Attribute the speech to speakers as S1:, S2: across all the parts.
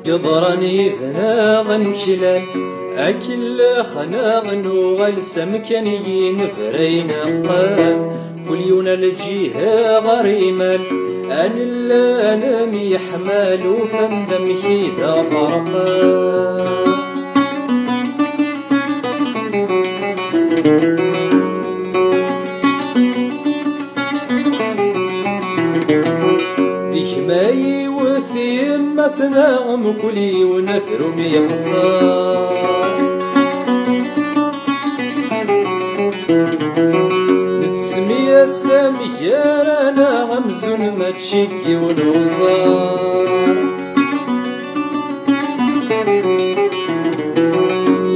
S1: قدرني ذناغ نشلال أكل خناغ وغل سمكنيين فرينا قام كل يونا الجهة غريمال أنا ميحمال وفندم ذا فرقان ديشماي وثيم مثناهم كلي ونثر ميخفار نتسمي السامي رانا غمزون ما تشكي ونوصار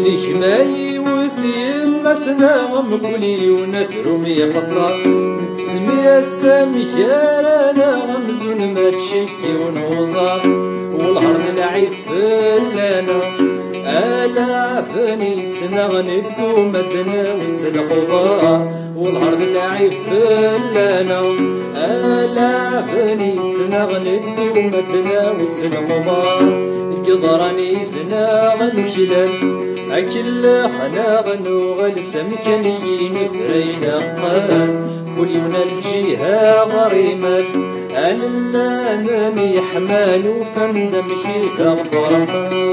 S1: ديشماي وثيم مثناهم كلي ونثر ميخفار نتسمي السامي رانا غمزون ما تشكي ونوصار والهرد العيف لنا ألا فني سنغ نبدو مدنا والسلخضاء والهرد العيف لنا ألا فني سنغ نبدو مدنا والسلخضاء قدرني ثناغ الجلال أكل خناغ وغل سمكنيين فرينا قان كل يوم الجهة غريمال أنا ميحمال وفندم ذا فرقان